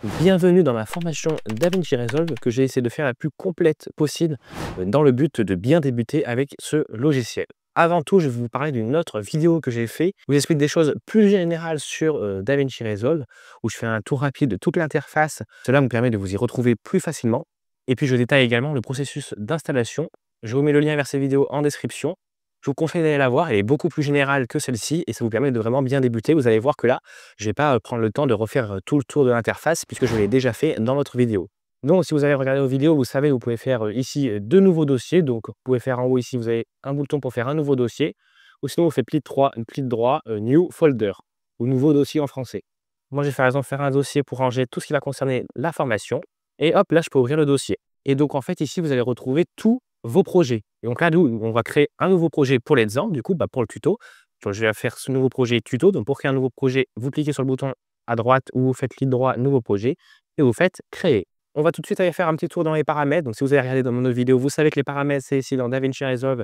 Bienvenue dans ma formation DaVinci Resolve que j'ai essayé de faire la plus complète possible dans le but de bien débuter avec ce logiciel. Avant tout, je vais vous parler d'une autre vidéo que j'ai fait où j'explique des choses plus générales sur DaVinci Resolve, où je fais un tour rapide de toute l'interface. Cela me permet de vous y retrouver plus facilement. Et puis, je détaille également le processus d'installation. Je vous mets le lien vers cette vidéo en description. Je vous conseille d'aller la voir, elle est beaucoup plus générale que celle-ci et ça vous permet de vraiment bien débuter. Vous allez voir que là, je ne vais pas prendre le temps de refaire tout le tour de l'interface puisque je l'ai déjà fait dans l'autre vidéo. Donc, si vous avez regardé vos vidéos, vous savez, vous pouvez faire ici deux nouveaux dossiers. Donc, vous pouvez faire en haut ici, vous avez un bouton pour faire un nouveau dossier. Ou sinon, vous faites pli de droit, New Folder ou nouveau dossier en français. Moi, je vais par exemple faire un dossier pour ranger tout ce qui va concerner la formation. Et hop, là, je peux ouvrir le dossier. Et donc, en fait, ici, vous allez retrouver tous vos projets. Et donc là, nous, on va créer un nouveau projet pour l'exemple, du coup, pour le tuto. Donc, je vais faire ce nouveau projet tuto. Donc, pour créer un nouveau projet, vous cliquez sur le bouton à droite ou vous faites clic droit, nouveau projet, et vous faites créer. On va tout de suite aller faire un petit tour dans les paramètres. Donc, si vous avez regardé dans mon autre vidéo, vous savez que les paramètres, c'est ici dans DaVinci Resolve,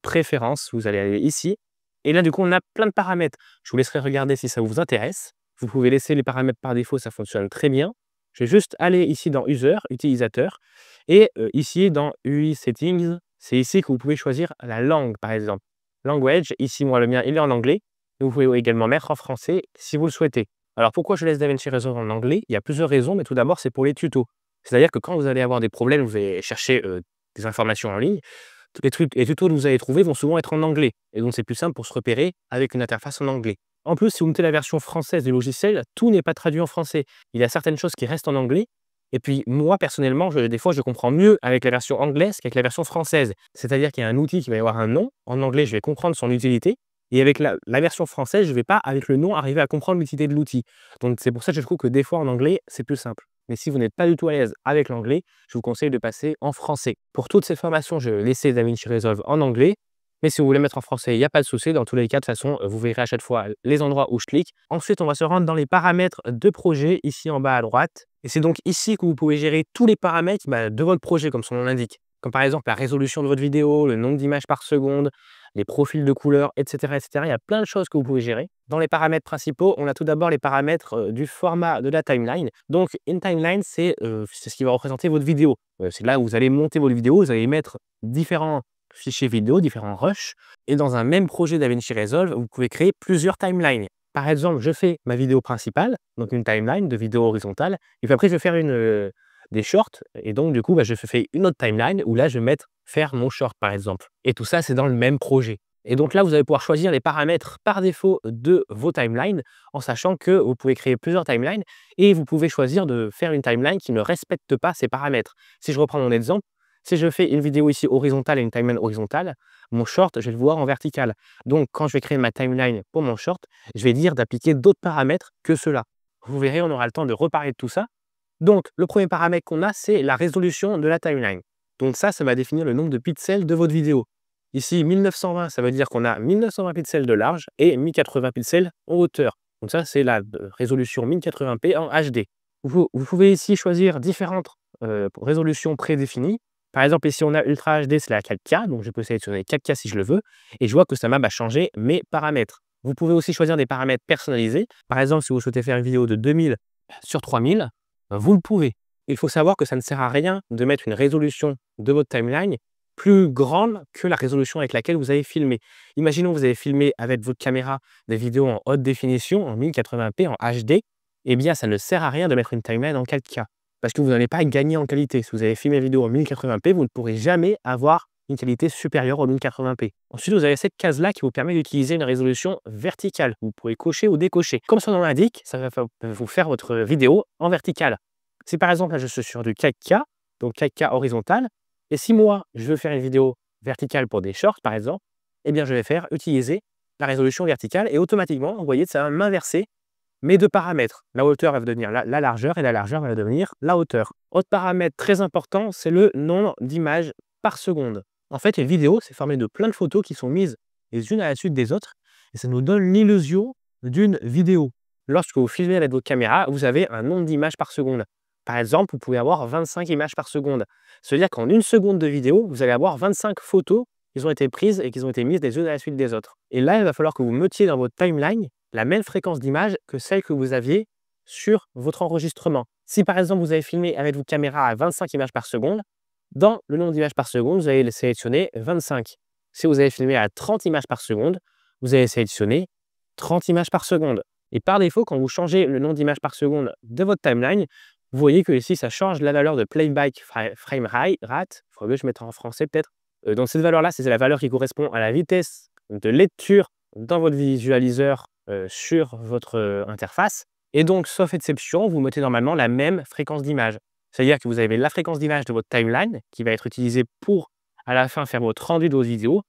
préférences. Vous allez aller ici. Et là, du coup, on a plein de paramètres. Je vous laisserai regarder si ça vous intéresse. Vous pouvez laisser les paramètres par défaut, ça fonctionne très bien. Je vais juste aller ici dans User, utilisateur, et ici dans UI Settings, c'est ici que vous pouvez choisir la langue, par exemple. Language, ici, moi, le mien, il est en anglais. Vous pouvez également mettre en français si vous le souhaitez. Alors, pourquoi je laisse DaVinci Resolve en anglais? Il y a plusieurs raisons, mais tout d'abord, c'est pour les tutos. C'est-à-dire que quand vous allez avoir des problèmes, vous allez chercher des informations en ligne, tous les tutos que vous allez trouver vont souvent être en anglais. Et donc, c'est plus simple pour se repérer avec une interface en anglais. En plus, si vous mettez la version française du logiciel, tout n'est pas traduit en français. Il y a certaines choses qui restent en anglais. Et puis, moi, personnellement, des fois, je comprends mieux avec la version anglaise qu'avec la version française. C'est-à-dire qu'il y a un outil qui va y avoir un nom. En anglais, je vais comprendre son utilité. Et avec la version française, je ne vais pas, avec le nom, arriver à comprendre l'utilité de l'outil. Donc, c'est pour ça que je trouve que des fois, en anglais, c'est plus simple. Mais si vous n'êtes pas du tout à l'aise avec l'anglais, je vous conseille de passer en français. Pour toutes ces formations, je vais laisser DaVinci Resolve en anglais. Mais si vous voulez mettre en français, il n'y a pas de souci. Dans tous les cas, de toute façon, vous verrez à chaque fois les endroits où je clique. Ensuite, on va se rendre dans les paramètres de projet, ici en bas à droite. Et c'est donc ici que vous pouvez gérer tous les paramètres de votre projet, comme son nom l'indique. Comme par exemple la résolution de votre vidéo, le nombre d'images par seconde, les profils de couleurs, etc., etc. Il y a plein de choses que vous pouvez gérer. Dans les paramètres principaux, on a tout d'abord les paramètres du format de la timeline. Donc, une timeline, c'est ce qui va représenter votre vidéo. C'est là où vous allez monter votre vidéo, vous allez mettre différents fichiers vidéo, différents rushs. Et dans un même projet DaVinci Resolve, vous pouvez créer plusieurs timelines. Par exemple, je fais ma vidéo principale, donc une timeline de vidéo horizontale, et puis après, je vais faire des shorts, et donc du coup, je fais une autre timeline où là, je vais faire mon short, par exemple. Et tout ça, c'est dans le même projet. Et donc là, vous allez pouvoir choisir les paramètres par défaut de vos timelines, en sachant que vous pouvez créer plusieurs timelines, et vous pouvez choisir de faire une timeline qui ne respecte pas ces paramètres. Si je reprends mon exemple, si je fais une vidéo ici horizontale et une timeline horizontale, mon short, je vais le voir en vertical. Donc, quand je vais créer ma timeline pour mon short, je vais dire d'appliquer d'autres paramètres que ceux-là. Vous verrez, on aura le temps de reparler de tout ça. Donc, le premier paramètre qu'on a, c'est la résolution de la timeline. Donc ça va définir le nombre de pixels de votre vidéo. Ici, 1920, ça veut dire qu'on a 1920 pixels de large et 1080 pixels en hauteur. Donc ça, c'est la résolution 1080p en HD. Vous pouvez ici choisir différentes résolutions prédéfinies. Par exemple, ici, on a Ultra HD, c'est la 4K, donc je peux sélectionner 4K si je le veux, et je vois que ça m'a changé mes paramètres. Vous pouvez aussi choisir des paramètres personnalisés. Par exemple, si vous souhaitez faire une vidéo de 2000 sur 3000, vous le pouvez. Il faut savoir que ça ne sert à rien de mettre une résolution de votre timeline plus grande que la résolution avec laquelle vous avez filmé. Imaginons que vous avez filmé avec votre caméra des vidéos en haute définition, en 1080p, en HD, eh bien, ça ne sert à rien de mettre une timeline en 4K. Parce que vous n'allez pas gagner en qualité. Si vous avez filmé une vidéo en 1080p, vous ne pourrez jamais avoir une qualité supérieure au 1080p. Ensuite, vous avez cette case-là qui vous permet d'utiliser une résolution verticale. Vous pouvez cocher ou décocher. Comme son nom l'indique, ça va vous faire votre vidéo en verticale. Si par exemple, là, je suis sur du 4K, donc 4K horizontal, et si moi, je veux faire une vidéo verticale pour des shorts, par exemple, eh bien, je vais utiliser la résolution verticale et automatiquement, vous voyez, ça va m'inverser mes deux paramètres. La hauteur va devenir la largeur et la largeur va devenir la hauteur. Autre paramètre très important, c'est le nombre d'images par seconde. En fait, une vidéo, c'est formé de plein de photos qui sont mises les unes à la suite des autres et ça nous donne l'illusion d'une vidéo. Lorsque vous filmez avec votre caméra, vous avez un nombre d'images par seconde. Par exemple, vous pouvez avoir 25 images par seconde. C'est-à-dire qu'en une seconde de vidéo, vous allez avoir 25 photos qui ont été prises et qui ont été mises les unes à la suite des autres. Et là, il va falloir que vous mettiez dans votre timeline la même fréquence d'image que celle que vous aviez sur votre enregistrement. Si par exemple, vous avez filmé avec votre caméra à 25 images par seconde, dans le nombre d'images par seconde, vous allez sélectionner 25. Si vous avez filmé à 30 images par seconde, vous allez sélectionner 30 images par seconde. Et par défaut, quand vous changez le nombre d'images par seconde de votre timeline, vous voyez que ici, ça change la valeur de playback frame rate. Il faudrait que je mette en français peut-être. Donc cette valeur-là, c'est la valeur qui correspond à la vitesse de lecture dans votre visualiseur sur votre interface. Et donc, sauf exception, vous mettez normalement la même fréquence d'image. C'est-à-dire que vous avez la fréquence d'image de votre timeline qui va être utilisée pour, à la fin, faire votre rendu de votre vidéo.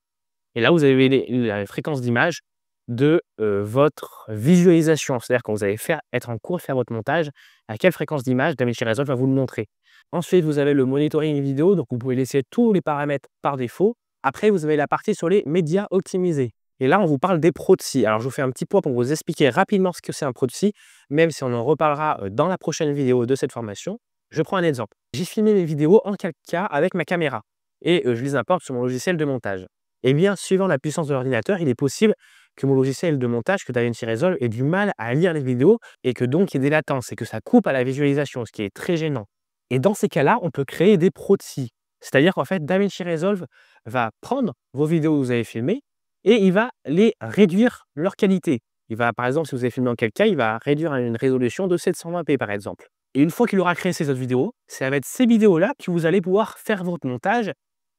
Et là, vous avez la fréquence d'image de votre visualisation. C'est-à-dire quand vous allez être en cours de faire votre montage, à quelle fréquence d'image DaVinci Resolve va vous le montrer. Ensuite, vous avez le monitoring vidéo. Donc, vous pouvez laisser tous les paramètres par défaut. Après, vous avez la partie sur les médias optimisés. Et là, on vous parle des proxys. Alors, je vous fais un petit point pour vous expliquer rapidement ce que c'est un proxy, même si on en reparlera dans la prochaine vidéo de cette formation. Je prends un exemple. J'ai filmé mes vidéos en 4K avec ma caméra et je les importe sur mon logiciel de montage. Eh bien, suivant la puissance de l'ordinateur, il est possible que mon logiciel de montage, que DaVinci Resolve, ait du mal à lire les vidéos et que donc il y ait des latences et que ça coupe à la visualisation, ce qui est très gênant. Et dans ces cas-là, on peut créer des proxys. C'est-à-dire qu'en fait, DaVinci Resolve va prendre vos vidéos que vous avez filmées et il va les réduire leur qualité. Il va, par exemple, si vous avez filmé en 4K, il va réduire à une résolution de 720p, par exemple. Et une fois qu'il aura créé ces autres vidéos, c'est avec ces vidéos-là que vous allez pouvoir faire votre montage.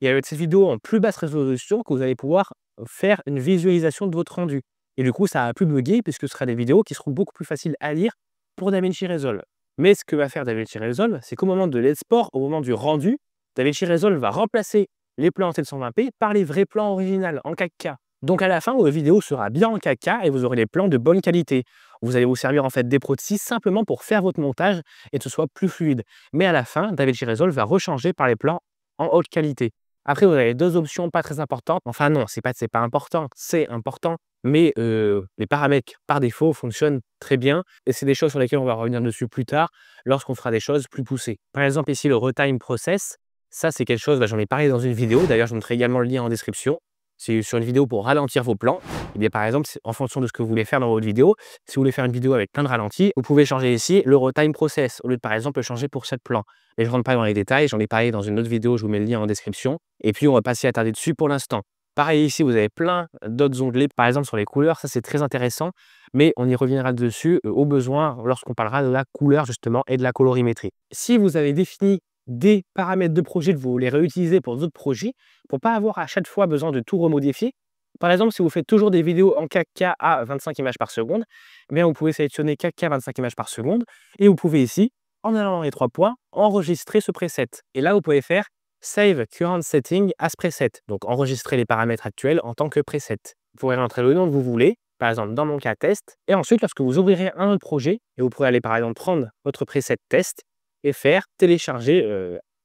Et avec cette vidéo en plus basse résolution, que vous allez pouvoir faire une visualisation de votre rendu. Et du coup, ça va plus bugger puisque ce sera des vidéos qui seront beaucoup plus faciles à lire pour DaVinci Resolve. Mais ce que va faire DaVinci Resolve, c'est qu'au moment de l'export, au moment du rendu, DaVinci Resolve va remplacer les plans en 720p par les vrais plans originaux en 4K. Donc à la fin, votre vidéo sera bien en 4K et vous aurez des plans de bonne qualité. Vous allez vous servir en fait des proxys simplement pour faire votre montage et que ce soit plus fluide. Mais à la fin, DaVinci Resolve va rechanger par les plans en haute qualité. Après, vous avez deux options pas très importantes. Enfin non, c'est pas important, c'est important. Mais les paramètres par défaut fonctionnent très bien. Et c'est des choses sur lesquelles on va revenir dessus plus tard lorsqu'on fera des choses plus poussées. Par exemple, ici, le Retime Process. Ça, c'est quelque chose, j'en ai parlé dans une vidéo. D'ailleurs, je vous mettrai également le lien en description. C'est sur une vidéo pour ralentir vos plans. Et bien, par exemple, en fonction de ce que vous voulez faire dans votre vidéo, si vous voulez faire une vidéo avec plein de ralentis, vous pouvez changer ici le Retime Process au lieu de, par exemple, le changer pour 7 plans. Mais je ne rentre pas dans les détails, j'en ai parlé dans une autre vidéo, je vous mets le lien en description. Et puis, on va pas s'y attarder dessus pour l'instant. Pareil ici, vous avez plein d'autres onglets, par exemple sur les couleurs, ça c'est très intéressant, mais on y reviendra dessus au besoin lorsqu'on parlera de la couleur justement et de la colorimétrie. Si vous avez défini des paramètres de projet que vous voulez réutiliser pour d'autres projets, pour ne pas avoir à chaque fois besoin de tout remodifier. Par exemple, si vous faites toujours des vidéos en 4K à 25 images par seconde, eh bien vous pouvez sélectionner 4K 25 images par seconde et vous pouvez ici, en allant dans les 3 points, enregistrer ce preset. Et là, vous pouvez faire Save Current Setting as Preset, donc enregistrer les paramètres actuels en tant que preset. Vous pourrez rentrer le nom que vous voulez, par exemple dans mon cas test, et ensuite lorsque vous ouvrirez un autre projet, et vous pourrez aller par exemple prendre votre preset test et faire télécharger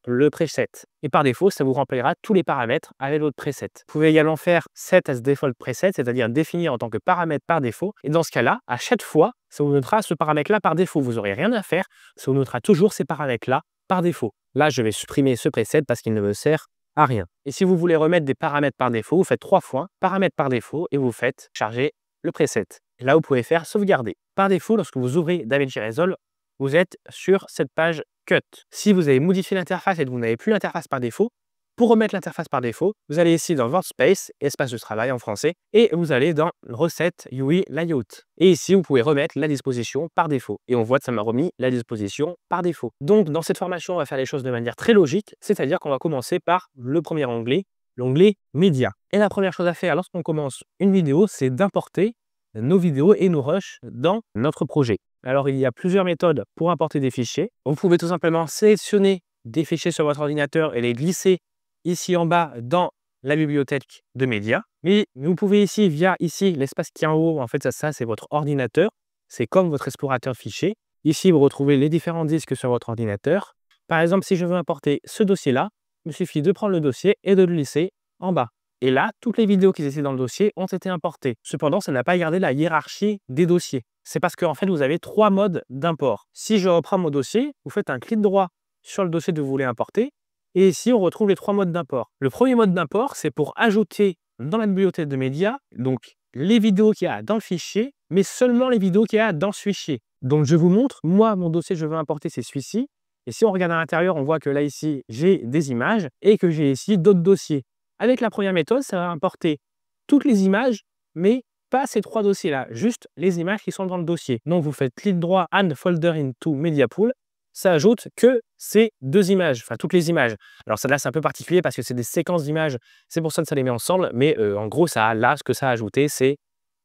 le preset. Et par défaut, ça vous remplira tous les paramètres avec votre preset. Vous pouvez également faire Set as Default Preset, c'est-à-dire définir en tant que paramètre par défaut. Et dans ce cas-là, à chaque fois, ça vous notera ce paramètre-là par défaut. Vous n'aurez rien à faire, ça vous notera toujours ces paramètres-là par défaut. Là, je vais supprimer ce preset parce qu'il ne me sert à rien. Et si vous voulez remettre des paramètres par défaut, vous faites 3 fois paramètres par défaut et vous faites charger le preset. Et là, vous pouvez faire sauvegarder. Par défaut, lorsque vous ouvrez DaVinci Resolve, vous êtes sur cette page Cut. Si vous avez modifié l'interface et que vous n'avez plus l'interface par défaut, pour remettre l'interface par défaut, vous allez ici dans Workspace, espace de travail en français, et vous allez dans Recette UI Layout. Et ici, vous pouvez remettre la disposition par défaut. Et on voit que ça m'a remis la disposition par défaut. Donc, dans cette formation, on va faire les choses de manière très logique, c'est-à-dire qu'on va commencer par le premier onglet, l'onglet Médias. Et la première chose à faire lorsqu'on commence une vidéo, c'est d'importer nos vidéos et nos rushs dans notre projet. Alors, il y a plusieurs méthodes pour importer des fichiers. Vous pouvez tout simplement sélectionner des fichiers sur votre ordinateur et les glisser ici en bas dans la bibliothèque de médias. Mais vous pouvez ici, via ici, l'espace qui est en haut, en fait, ça c'est votre ordinateur. C'est comme votre explorateur de fichiers. Ici, vous retrouvez les différents disques sur votre ordinateur. Par exemple, si je veux importer ce dossier-là, il me suffit de prendre le dossier et de le glisser en bas. Et là, toutes les vidéos qui étaient dans le dossier ont été importées. Cependant, ça n'a pas gardé la hiérarchie des dossiers. C'est parce qu'en fait, vous avez 3 modes d'import. Si je reprends mon dossier, vous faites un clic droit sur le dossier que vous voulez importer. Et ici, on retrouve les 3 modes d'import. Le premier mode d'import, c'est pour ajouter dans la bibliothèque de médias, donc les vidéos qu'il y a dans le fichier, mais seulement les vidéos qu'il y a dans ce fichier. Donc, je vous montre, moi, mon dossier que je veux importer, c'est celui-ci. Et si on regarde à l'intérieur, on voit que là, ici, j'ai des images et que j'ai ici d'autres dossiers. Avec la première méthode, ça va importer toutes les images, mais pas ces 3 dossiers-là, juste les images qui sont dans le dossier. Donc, vous faites clic droit, Add Folder into Media Pool. Ça ajoute que ces 2 images, enfin toutes les images. Alors, ça là, c'est un peu particulier parce que c'est des séquences d'images. C'est pour ça que ça les met ensemble. Mais en gros, là, ce que ça a ajouté, c'est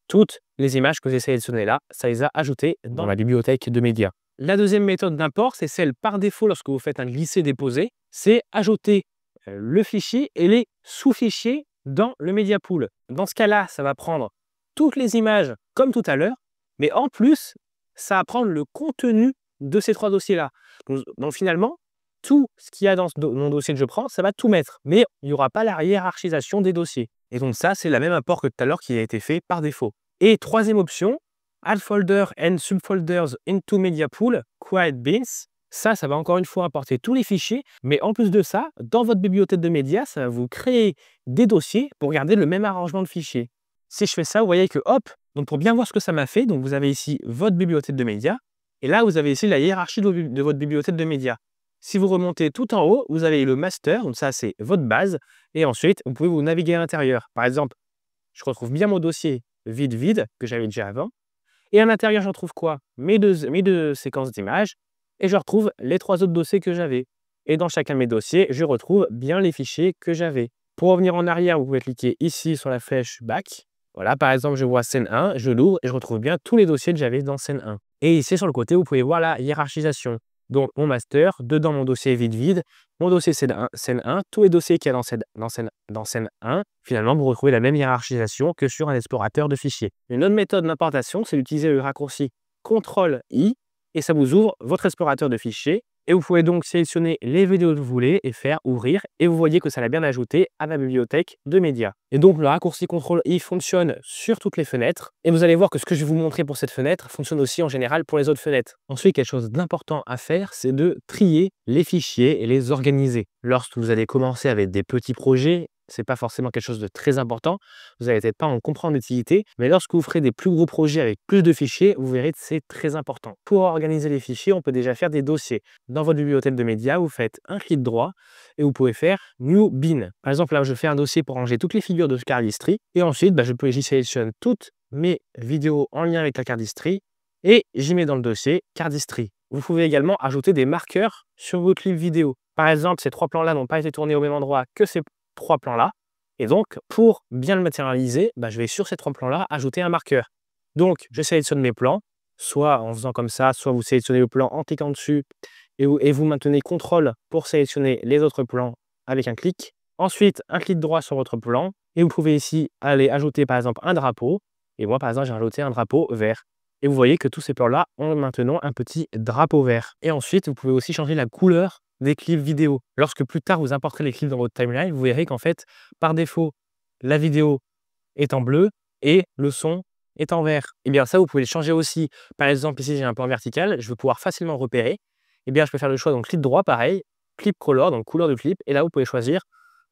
toutes les images que j'ai sélectionnées là, ça les a ajoutées dans la bibliothèque de médias. La deuxième méthode d'import, c'est celle par défaut lorsque vous faites un glisser-déposer, c'est ajouter le fichier et les sous-fichiers dans le Media Pool. Dans ce cas-là, ça va prendre toutes les images comme tout à l'heure, mais en plus, ça va prendre le contenu de ces 3 dossiers-là. Donc finalement, tout ce qu'il y a dans mon dossier que je prends, ça va tout mettre, mais il n'y aura pas la hiérarchisation des dossiers. Et donc ça, c'est la même import que tout à l'heure qui a été fait par défaut. Et troisième option, Add Folder and Subfolders into Media Pool, Quiet Beans. Ça va encore une fois importer tous les fichiers, mais en plus de ça, dans votre bibliothèque de médias, ça va vous créer des dossiers pour garder le même arrangement de fichiers. Si je fais ça, vous voyez que hop, donc pour bien voir ce que ça m'a fait, donc vous avez ici votre bibliothèque de médias, et là vous avez ici la hiérarchie de votre bibliothèque de médias. Si vous remontez tout en haut, vous avez le master, donc ça c'est votre base, et ensuite vous pouvez vous naviguer à l'intérieur. Par exemple, je retrouve bien mon dossier vide que j'avais déjà avant, et à l'intérieur je retrouve quoi? Mes deux séquences d'images, et je retrouve les 3 autres dossiers que j'avais. Et dans chacun de mes dossiers, je retrouve bien les fichiers que j'avais. Pour revenir en arrière, vous pouvez cliquer ici sur la flèche Back. Voilà, par exemple, je vois scène 1, je l'ouvre et je retrouve bien tous les dossiers que j'avais dans scène 1. Et ici, sur le côté, vous pouvez voir la hiérarchisation. Donc, mon master, dedans mon dossier vide, mon dossier scène 1, tous les dossiers qu'il y a dans scène 1, finalement, vous retrouvez la même hiérarchisation que sur un explorateur de fichiers. Une autre méthode d'importation, c'est d'utiliser le raccourci CTRL-I et ça vous ouvre votre explorateur de fichiers. Et vous pouvez donc sélectionner les vidéos que vous voulez et faire ouvrir. Et vous voyez que ça l'a bien ajouté à ma bibliothèque de médias. Et donc, le raccourci CTRL-I fonctionne sur toutes les fenêtres. Et vous allez voir que ce que je vais vous montrer pour cette fenêtre fonctionne aussi en général pour les autres fenêtres. Ensuite, quelque chose d'important à faire, c'est de trier les fichiers et les organiser. Lorsque vous allez commencer avec des petits projets, ce n'est pas forcément quelque chose de très important. Vous n'allez peut-être pas en comprendre l'utilité, mais lorsque vous ferez des plus gros projets avec plus de fichiers, vous verrez que c'est très important. Pour organiser les fichiers, on peut déjà faire des dossiers. Dans votre bibliothèque de médias, vous faites un clic droit et vous pouvez faire New Bin. Par exemple, là, je fais un dossier pour ranger toutes les figures de Cardistry et ensuite, j'y sélectionne toutes mes vidéos en lien avec la Cardistry et j'y mets dans le dossier Cardistry. Vous pouvez également ajouter des marqueurs sur vos clips vidéo. Par exemple, ces 3 plans-là n'ont pas été tournés au même endroit que ces 3 plans-là. Et donc, pour bien le matérialiser, je vais sur ces 3 plans-là ajouter un marqueur. Donc, je sélectionne mes plans, soit en faisant comme ça, soit vous sélectionnez le plan en cliquant dessus et vous maintenez CTRL pour sélectionner les autres plans avec un clic. Ensuite, un clic droit sur votre plan et vous pouvez ici aller ajouter par exemple un drapeau. Et moi, par exemple, j'ai rajouté un drapeau vert. Et vous voyez que tous ces plans-là ont maintenant un petit drapeau vert. Et ensuite, vous pouvez aussi changer la couleur des clips vidéo. Lorsque plus tard, vous importerez les clips dans votre timeline, vous verrez qu'en fait, par défaut, la vidéo est en bleu et le son est en vert. Et bien ça, vous pouvez le changer aussi. Par exemple, ici, j'ai un plan vertical, je veux pouvoir facilement repérer. Et bien, je peux faire le choix, donc clic droit, pareil, clip color, donc couleur de clip. Et là, vous pouvez choisir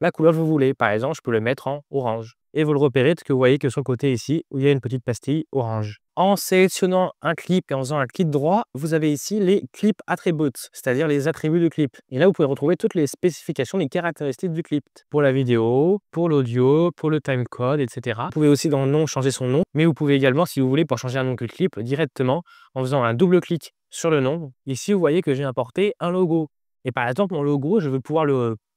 la couleur que vous voulez. Par exemple, je peux le mettre en orange. Et vous le repérez parce que vous voyez que sur le côté ici, où il y a une petite pastille orange. En sélectionnant un clip et en faisant un clic droit, vous avez ici les clip attributes, c'est-à-dire les attributs du clip. Et là, vous pouvez retrouver toutes les spécifications, les caractéristiques du clip. Pour la vidéo, pour l'audio, pour le timecode, etc. Vous pouvez aussi dans le nom changer son nom, mais vous pouvez également, si vous voulez, pour changer un nom que clip, directement en faisant un double clic sur le nom. Ici, vous voyez que j'ai importé un logo. Et par exemple, mon logo, je veux pouvoir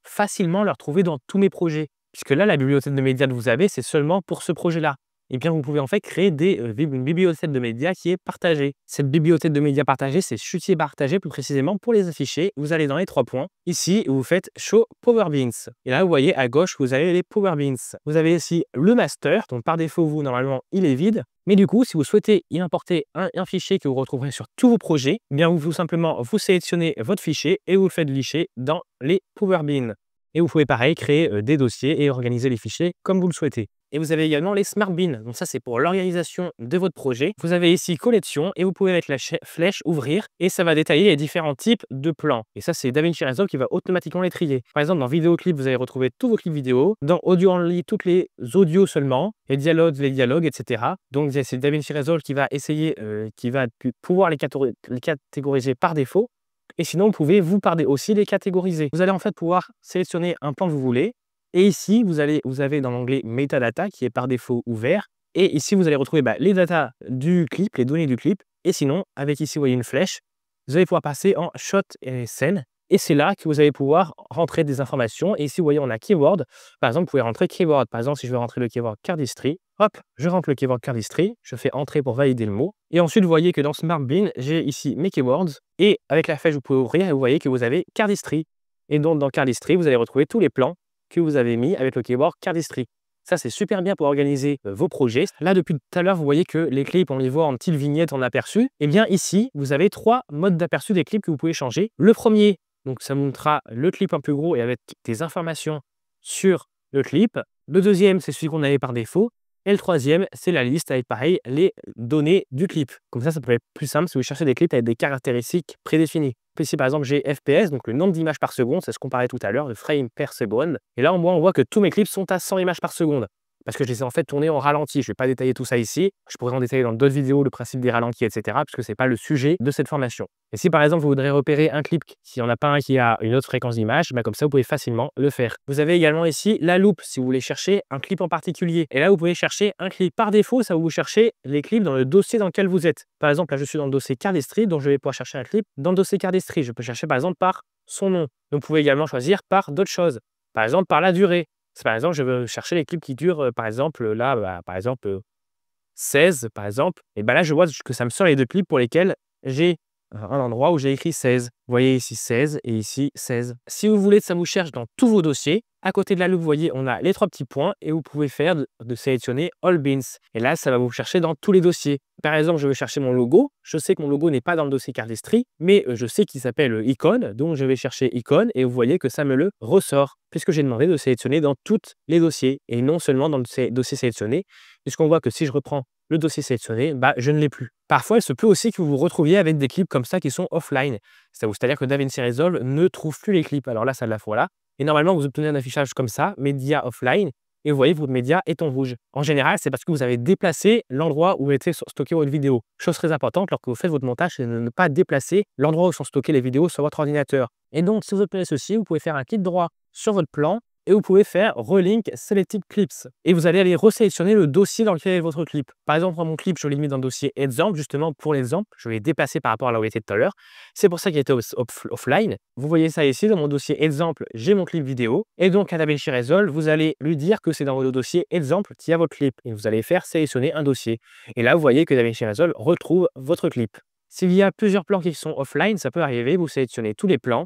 facilement le retrouver dans tous mes projets. Puisque là, la bibliothèque de médias que vous avez, c'est seulement pour ce projet-là. Et bien, vous pouvez en fait créer une bibliothèque de médias qui est partagée. Cette bibliothèque de médias partagée, c'est Chutier partagé plus précisément pour les afficher. Vous allez dans les 3 points. Ici, vous faites Show Power Beans. Et là, vous voyez à gauche, vous avez les Power Beans. Vous avez ici le master, donc par défaut, vous, normalement, il est vide. Mais du coup, si vous souhaitez y importer un fichier que vous retrouverez sur tous vos projets, eh bien vous simplement vous sélectionnez votre fichier et vous le faites licher dans les Power Beans. Et vous pouvez pareil créer des dossiers et organiser les fichiers comme vous le souhaitez. Et vous avez également les Smart Beans. Donc ça, c'est pour l'organisation de votre projet. Vous avez ici collection et vous pouvez mettre la flèche ouvrir et ça va détailler les différents types de plans. Et ça, c'est DaVinci Resolve qui va automatiquement les trier. Par exemple, dans vidéo clip, vous allez retrouver tous vos clips vidéo. Dans audio only, toutes les audios seulement. Les dialogues, etc. Donc c'est DaVinci Resolve qui va essayer, qui va pouvoir les catégoriser par défaut. Et sinon, vous pouvez aussi les catégoriser. Vous allez en fait pouvoir sélectionner un plan que vous voulez. Et ici, vous avez dans l'onglet Metadata qui est par défaut ouvert. Et ici, vous allez retrouver les datas du clip, les données du clip. Et sinon, avec ici, vous voyez une flèche, vous allez pouvoir passer en shot et scène. Et c'est là que vous allez pouvoir rentrer des informations. Et ici, vous voyez, on a keyword. Par exemple, vous pouvez rentrer keyword. Par exemple, si je veux rentrer le keyword cardistry, hop, je rentre le keyword cardistry. Je fais entrer pour valider le mot. Et ensuite, vous voyez que dans Smart Bean, j'ai ici mes keywords. Et avec la flèche, vous pouvez ouvrir et vous voyez que vous avez cardistry. Et donc, dans cardistry, vous allez retrouver tous les plans que vous avez mis avec le keyword cardistry. Ça, c'est super bien pour organiser vos projets. Là, depuis tout à l'heure, vous voyez que les clips, on les voit en petite vignette, en aperçu. Et bien ici, vous avez 3 modes d'aperçu des clips que vous pouvez changer. Le premier, donc ça montrera le clip un peu gros et avec des informations sur le clip. Le deuxième, c'est celui qu'on avait par défaut. Et le troisième, c'est la liste avec pareil, les données du clip. Comme ça peut être plus simple si vous cherchez des clips avec des caractéristiques prédéfinies. Ici, par exemple, j'ai FPS, donc le nombre d'images par seconde, c'est ce qu'on parlait tout à l'heure, le frame per seconde. Et là, on voit que tous mes clips sont à 100 images par seconde. Parce que je les ai en fait tournés en ralenti. Je ne vais pas détailler tout ça ici. Je pourrais en détailler dans d'autres vidéos le principe des ralentis, etc. Parce que ce n'est pas le sujet de cette formation. Et si par exemple, vous voudrez repérer un clip, s'il n'y en a pas un qui a une autre fréquence d'image, comme ça, vous pouvez facilement le faire. Vous avez également ici la loupe, si vous voulez chercher un clip en particulier. Et là, vous pouvez chercher un clip. Par défaut, ça va vous chercher les clips dans le dossier dans lequel vous êtes. Par exemple, là, je suis dans le dossier Cardistry, donc je vais pouvoir chercher un clip dans le dossier Cardistry. Je peux chercher par exemple par son nom. Donc, vous pouvez également choisir par d'autres choses. Par exemple, par la durée. Par exemple, je veux chercher les clips qui durent, par exemple, là, par exemple, 16, par exemple. Et là, je vois que ça me sort les 2 clips pour lesquels j'ai un endroit où j'ai écrit 16. Vous voyez ici 16 et ici 16. Si vous voulez que ça vous cherche dans tous vos dossiers, à côté de la loupe, vous voyez, on a les 3 petits points et vous pouvez faire de sélectionner All Beans. Et là, ça va vous chercher dans tous les dossiers. Par exemple, je veux chercher mon logo. Je sais que mon logo n'est pas dans le dossier Cardistry, mais je sais qu'il s'appelle Icon. Donc, je vais chercher Icon et vous voyez que ça me le ressort puisque j'ai demandé de sélectionner dans tous les dossiers et non seulement dans le dossier sélectionné, puisqu'on voit que si je reprends le dossier sélectionné, je ne l'ai plus. Parfois, il se peut aussi que vous vous retrouviez avec des clips comme ça qui sont offline. C'est-à-dire que DaVinci Resolve ne trouve plus les clips. Alors là, ça la fois là. Et normalement, vous obtenez un affichage comme ça, média offline, et vous voyez votre média est en rouge. En général, c'est parce que vous avez déplacé l'endroit où était stocké votre vidéo. Chose très importante, lorsque vous faites votre montage, c'est de ne pas déplacer l'endroit où sont stockées les vidéos sur votre ordinateur. Et donc, si vous obtenez ceci, vous pouvez faire un clic droit sur votre plan, et vous pouvez faire Relink Selected Clips. Et vous allez aller resélectionner le dossier dans lequel est votre clip. Par exemple, mon clip, je l'ai mis dans le dossier exemple, justement pour l'exemple. Je l'ai déplacé par rapport à là où il était tout à l'heure. C'est pour ça qu'il était offline. Vous voyez ça ici, dans mon dossier exemple, j'ai mon clip vidéo. Et donc, à DaVinci Resolve, vous allez lui dire que c'est dans votre dossier exemple qu'il y a votre clip. Et vous allez faire sélectionner un dossier. Et là, vous voyez que DaVinci Resolve retrouve votre clip. S'il y a plusieurs plans qui sont offline, ça peut arriver. Vous sélectionnez tous les plans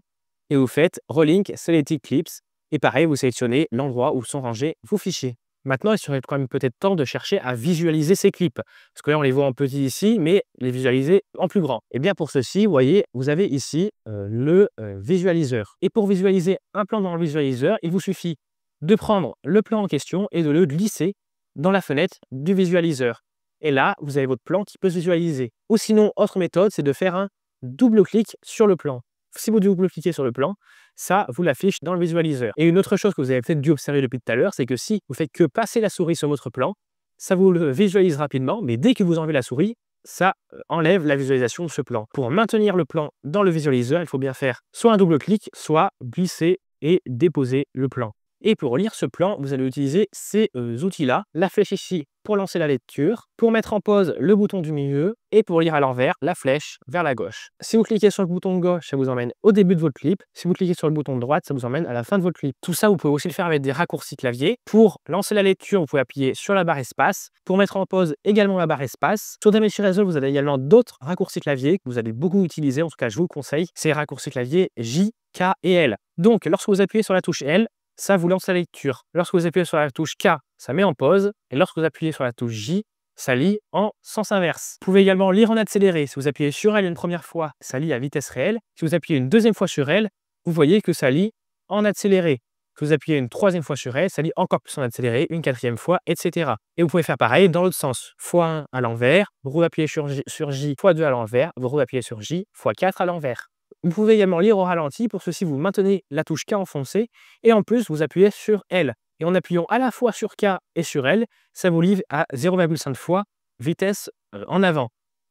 et vous faites Relink Selected Clips. Et pareil, vous sélectionnez l'endroit où sont rangés vos fichiers. Maintenant, il serait quand même peut-être temps de chercher à visualiser ces clips. Parce que là, on les voit en petit ici, mais les visualiser en plus grand. Et bien pour ceci, vous voyez, vous avez ici le visualiseur. Et pour visualiser un plan dans le visualiseur, il vous suffit de prendre le plan en question et de le glisser dans la fenêtre du visualiseur. Et là, vous avez votre plan qui peut se visualiser. Ou sinon, autre méthode, c'est de faire un double clic sur le plan. Si vous double-cliquez sur le plan, ça vous l'affiche dans le visualiseur. Et une autre chose que vous avez peut-être dû observer depuis tout à l'heure, c'est que si vous faites que passer la souris sur votre plan, ça vous le visualise rapidement, mais dès que vous enlevez la souris, ça enlève la visualisation de ce plan. Pour maintenir le plan dans le visualiseur, il faut bien faire soit un double-clic, soit glisser et déposer le plan. Et pour lire ce plan, vous allez utiliser ces outils-là. La flèche ici pour lancer la lecture, pour mettre en pause le bouton du milieu et pour lire à l'envers, la flèche vers la gauche. Si vous cliquez sur le bouton de gauche, ça vous emmène au début de votre clip. Si vous cliquez sur le bouton de droite, ça vous emmène à la fin de votre clip. Tout ça, vous pouvez aussi le faire avec des raccourcis clavier. Pour lancer la lecture, vous pouvez appuyer sur la barre espace. Pour mettre en pause, également la barre espace. Sur DaVinci Resolve, vous avez également d'autres raccourcis clavier que vous allez beaucoup utiliser. En tout cas, je vous le conseille. C'est les raccourcis clavier J, K et L. Donc, lorsque vous appuyez sur la touche L, ça vous lance la lecture. Lorsque vous appuyez sur la touche K, ça met en pause. Et lorsque vous appuyez sur la touche J, ça lit en sens inverse. Vous pouvez également lire en accéléré. Si vous appuyez sur L une première fois, ça lit à vitesse réelle. Si vous appuyez une deuxième fois sur L, vous voyez que ça lit en accéléré. vous appuyez une troisième fois sur elle, ça lit encore plus en accéléré, une quatrième fois, etc. Et vous pouvez faire pareil dans l'autre sens. x1 à l'envers, vous appuyez sur J, x2 à l'envers, vous appuyez sur J, x4 à l'envers. Vous pouvez également lire au ralenti. Pour ceci, vous maintenez la touche K enfoncée et en plus, vous appuyez sur L. Et en appuyant à la fois sur K et sur L, ça vous livre à 0,5 fois vitesse en avant.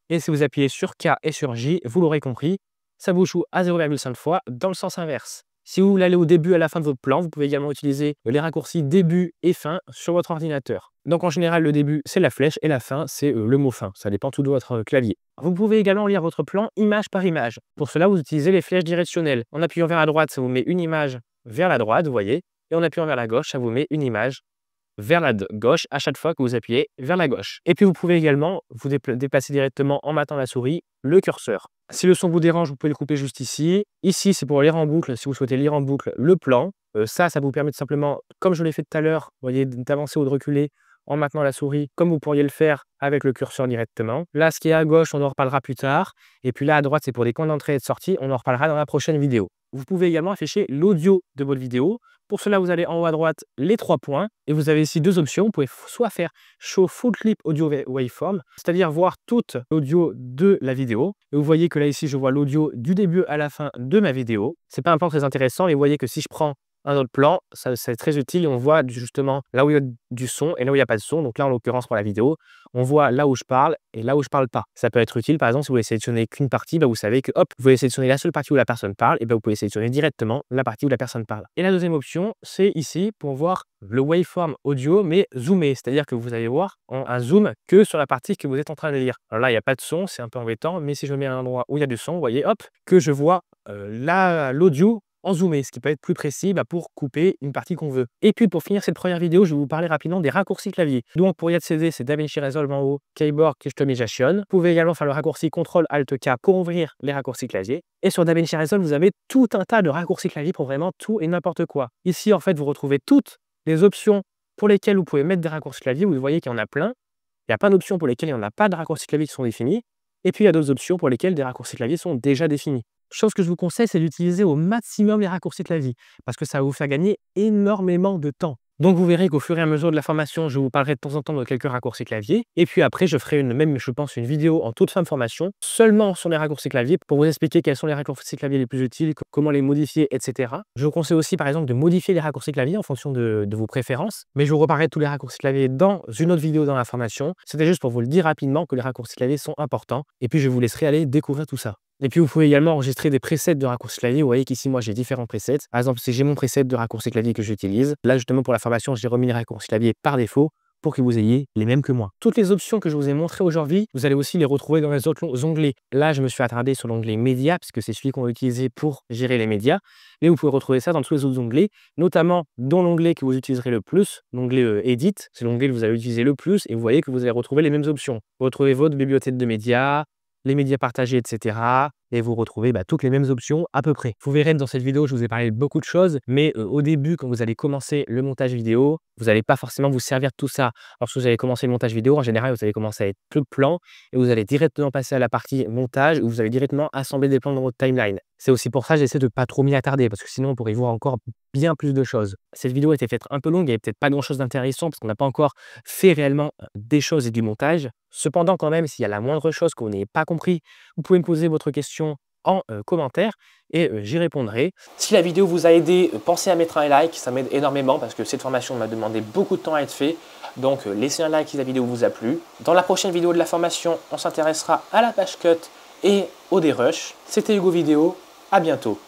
Et si vous appuyez sur K et sur J, vous l'aurez compris, ça vous joue à 0,5 fois dans le sens inverse. Si vous voulez aller au début et à la fin de votre plan, vous pouvez également utiliser les raccourcis début et fin sur votre ordinateur. Donc en général, le début, c'est la flèche et la fin, c'est le mot fin. Ça dépend tout de votre clavier. Vous pouvez également lire votre plan image par image. Pour cela, vous utilisez les flèches directionnelles. En appuyant vers la droite, ça vous met une image vers la droite, vous voyez. Et en appuyant vers la gauche, ça vous met une image vers la gauche à chaque fois que vous appuyez vers la gauche. Et puis vous pouvez également vous déplacer directement en maintenant la souris, le curseur. Si le son vous dérange, vous pouvez le couper juste ici. Ici, c'est pour lire en boucle, si vous souhaitez lire en boucle le plan. Ça vous permet de simplement, comme je l'ai fait tout à l'heure, vous voyez, d'avancer ou de reculer en maintenant la souris, comme vous pourriez le faire avec le curseur directement. Là, ce qui est à gauche, on en reparlera plus tard. Et puis là, à droite, c'est pour des coins d'entrée et de sortie. On en reparlera dans la prochaine vidéo. Vous pouvez également afficher l'audio de votre vidéo. Pour cela, vous allez en haut à droite les 3 points et vous avez ici 2 options. Vous pouvez soit faire Show Full Clip Audio Waveform, c'est-à-dire voir toute l'audio de la vidéo. Et vous voyez que là, ici, je vois l'audio du début à la fin de ma vidéo. C'est pas un plan très intéressant, mais vous voyez que si je prends un autre plan, c'est très utile et on voit justement là où il y a du son et là où il n'y a pas de son. Donc là, en l'occurrence, pour la vidéo, on voit là où je parle et là où je parle pas. Ça peut être utile, par exemple, si vous voulez sélectionner qu'une partie, vous savez que hop, vous voulez sélectionner la seule partie où la personne parle et vous pouvez sélectionner directement la partie où la personne parle. Et la deuxième option, c'est ici pour voir le waveform audio, mais zoomé, c'est-à-dire que vous allez voir un zoom que sur la partie que vous êtes en train de lire. Alors là, il n'y a pas de son, c'est un peu embêtant, mais si je mets à un endroit où il y a du son, vous voyez, hop, que je vois l'audio en zoomé, ce qui peut être plus précis pour couper une partie qu'on veut. Et puis pour finir cette première vidéo, je vais vous parler rapidement des raccourcis clavier. Donc pour y accéder, c'est DaVinci Resolve en haut, Keyboard Customization. Vous pouvez également faire le raccourci CTRL-ALT-K pour ouvrir les raccourcis clavier. Et sur DaVinci Resolve, vous avez tout un tas de raccourcis clavier pour vraiment tout et n'importe quoi. Ici, en fait, vous retrouvez toutes les options pour lesquelles vous pouvez mettre des raccourcis clavier. Vous voyez qu'il y en a plein. Il y a plein d'options pour lesquelles il n'y en a pas de raccourcis clavier qui sont définis. Et puis il y a d'autres options pour lesquelles des raccourcis clavier sont déjà définis. Chose que je vous conseille, c'est d'utiliser au maximum les raccourcis clavier parce que ça va vous faire gagner énormément de temps. Donc vous verrez qu'au fur et à mesure de la formation, je vous parlerai de temps en temps de quelques raccourcis clavier. Et puis après, je ferai je pense, une vidéo en toute fin de formation seulement sur les raccourcis clavier pour vous expliquer quels sont les raccourcis clavier les plus utiles, comment les modifier, etc. Je vous conseille aussi, par exemple, de modifier les raccourcis clavier en fonction de vos préférences. Mais je vous reparlerai de tous les raccourcis clavier dans une autre vidéo dans la formation. C'était juste pour vous le dire rapidement que les raccourcis clavier sont importants. Et puis je vous laisserai aller découvrir tout ça. Et puis, vous pouvez également enregistrer des presets de raccourcis clavier. Vous voyez qu'ici, moi, j'ai différents presets. Par exemple, si j'ai mon preset de raccourcis clavier que j'utilise, là, justement, pour la formation, j'ai remis les raccourcis clavier par défaut pour que vous ayez les mêmes que moi. Toutes les options que je vous ai montrées aujourd'hui, vous allez aussi les retrouver dans les autres onglets. Là, je me suis attardé sur l'onglet Médias, puisque c'est celui qu'on va utiliser pour gérer les médias. Mais vous pouvez retrouver ça dans tous les autres onglets, notamment dans l'onglet que vous utiliserez le plus, l'onglet Edit. C'est l'onglet que vous allez utiliser le plus et vous voyez que vous allez retrouver les mêmes options. Vous retrouvez votre bibliothèque de médias, les médias partagés, etc. Et vous retrouvez toutes les mêmes options à peu près. Vous verrez dans cette vidéo, je vous ai parlé de beaucoup de choses, mais au début, quand vous allez commencer le montage vidéo, vous n'allez pas forcément vous servir de tout ça. Lorsque vous allez commencer le montage vidéo, en général, vous allez commencer avec peu de plans et vous allez directement passer à la partie montage où vous allez directement assembler des plans dans votre timeline. C'est aussi pour ça que j'essaie de ne pas trop m'y attarder parce que sinon, on pourrait y voir encore bien plus de choses. Cette vidéo a été faite un peu longue, il n'y avait peut-être pas grand-chose d'intéressant parce qu'on n'a pas encore fait réellement des choses et du montage. Cependant, quand même, s'il y a la moindre chose que vous n'ayez pas compris, vous pouvez me poser votre question en commentaire et j'y répondrai. Si la vidéo vous a aidé, pensez à mettre un like, ça m'aide énormément parce que cette formation m'a demandé beaucoup de temps à être fait. Donc laissez un like si la vidéo vous a plu. Dans la prochaine vidéo de la formation, on s'intéressera à la page cut et au dérush. C'était Hugo Vidéo, à bientôt.